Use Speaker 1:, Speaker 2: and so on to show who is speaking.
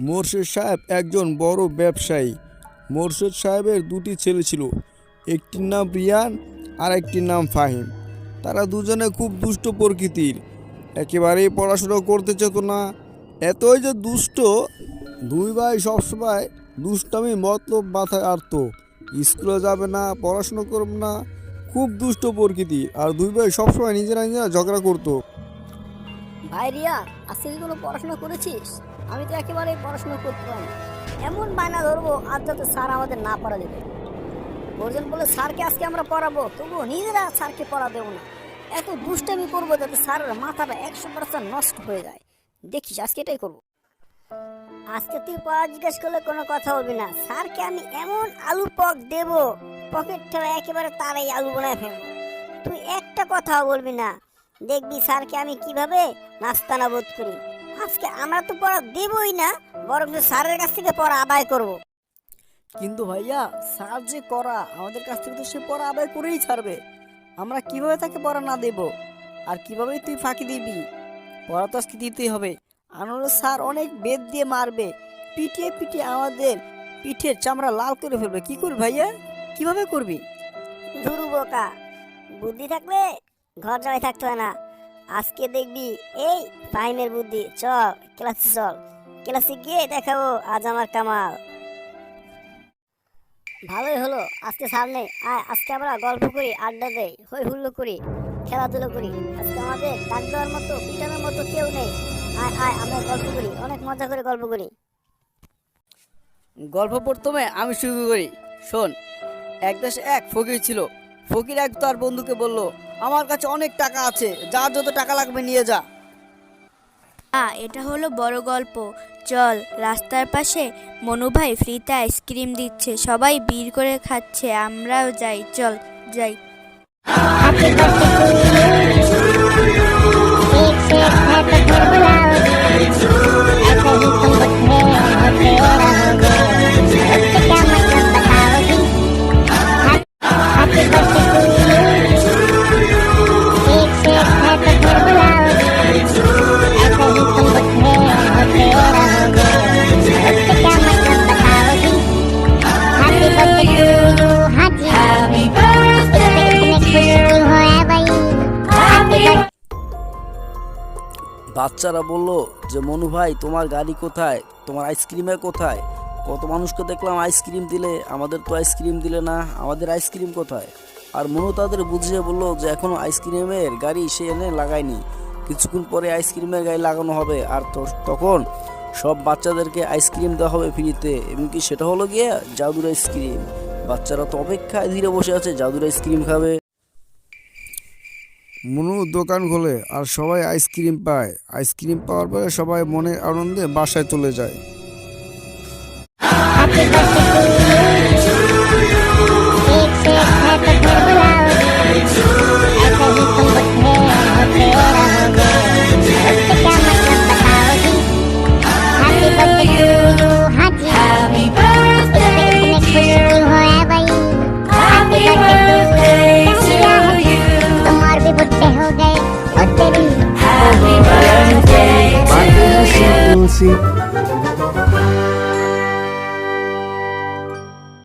Speaker 1: মোরশেদ সাহেব একজন বড় ব্যবসায়ী। মোরশেদ সাহেবের দুটি ছেলে ছিল, একটির নাম রিয়ান আর একটির নাম ফাহিম। তারা দুজনে খুব দুষ্ট প্রকৃতির, একেবারেই পড়াশোনা করতে চেত না। এতই যে দুষ্ট, দুই ভাই সবসময় দুষ্টামি মতলব মাথায় আনত। স্কুলে যাবে না, পড়াশোনা করবে না, খুব দুষ্ট প্রকৃতি। আর দুই ভাই সবসময় নিজেরা ঝগড়া করতো।
Speaker 2: ভাই রিয়া, আজকে কি কোনো পড়াশোনা করেছিস? আমি তো একেবারে পড়াশোনা করতাম না। এমন বায়না ধরবো আজ যাতে স্যার আমাদের না পড়া দেবে। প্রয়োজন বলে স্যারকে আজকে আমরা পড়াবো, তবুও নিজেরা স্যারকে পড়া দেবো না। এত দুষ্টামি করবো যাতে স্যারের মাথাটা 100% নষ্ট হয়ে যায়। দেখিস আজকে এটাই করবো। আজকে তুই পড়া জিজ্ঞেস করলে কোনো কথা বলবি না। স্যারকে আমি এমন আলু পক দেবো, পকেটটা একেবারে তারাই আলু বানায় ফেলবো। তুই একটা কথাও বলবি না। দেখবি স্যারকে আমি কিভাবে নাস্তানা বোধ করি। আজকে আমরা তো পড়া দেবই না, বরং স্যারের কাছ থেকে পড়া আদায় করব।
Speaker 3: কিন্তু ভাইয়া, স্যার যে করা, আমাদের কাছ থেকে তো সে পড়া আদায় করেই ছাড়বে। আমরা কিভাবে তাকে পড়া না দেব? আর কিভাবে তুই ফাঁকি দিবি? পড়া তো আজকে দিতেই হবে। আনোয়ার স্যার অনেক বেদ দিয়ে মারবে, পিটিয়ে পিটিয়ে আমাদের পিঠের চামড়া লাল করে ফেলবে। কি করবি ভাইয়া? কিভাবে করবি?
Speaker 2: ধুরু বোকা, বুদ্ধি থাকলে ঘর জামাই থাকতে হয় না। আজকে দেখবি এই ফাহিমের বুদ্ধি। চল ক্লাসে, চল ক্লাসে গিয়ে দেখাবো আজ আমার কামাল। ভালোই হলো আজকে স্যার নেই। আজকে আমরা গল্প করি, আড্ডা দেই, হই হুল্লো করি, খেলাধুলো করি। আজকে আমাদের ডাক দেওয়ার মতো, পিটানোর মতো কেউ নেই। আমরা গল্প করি, অনেক মজা করে গল্প করি।
Speaker 3: গল্প প্রথমে আমি শুরু করি। শোন, এক দেশে এক ফকির ছিল। ফকির এক তার বন্ধুকে বলল, আমার কাছে অনেক টাকা আছে, যার যত টাকা লাগবে নিয়ে যা।
Speaker 4: এটা হলো বড় গল্প। চল, রাস্তার পাশে মনু ভাই ফ্রিতে আইসক্রিম দিচ্ছে, সবাই ভিড় করে খাচ্ছে, আমরাও যাই। চল যাই।
Speaker 1: বাচ্চারা বলল যে মনু ভাই, তোমার গাড়ি কোথায়, তোমার আইসক্রিমের কোথায়? কত মানুষকে দেখলাম আইসক্রিম দিলে, আমাদের তো আইসক্রিম দিলে না, আমাদের আইসক্রিম কোথায়? আর মনু তাদের বুঝিয়ে বলল যে এখনো আইসক্রিমের গাড়ি সে এনে লাগায়নি, কিছুক্ষণ পরে আইসক্রিমের গাড়ি লাগানো হবে। আর তখন সব বাচ্চাদেরকে আইসক্রিম দেওয়া হবে ফ্রিতে, এমনকি সেটা হলো গিয়ে জাদুর আইসক্রিম। বাচ্চারা তো অপেক্ষায় ধীরে বসে আছে, জাদুর আইসক্রিম খাবে। মনু দোকান খোলে আর সবাই আইসক্রিম পায়। আইসক্রিম পাওয়ার পরে সবাই মনের আনন্দে বাসায় চলে যায়।
Speaker 5: Happy birthday to you.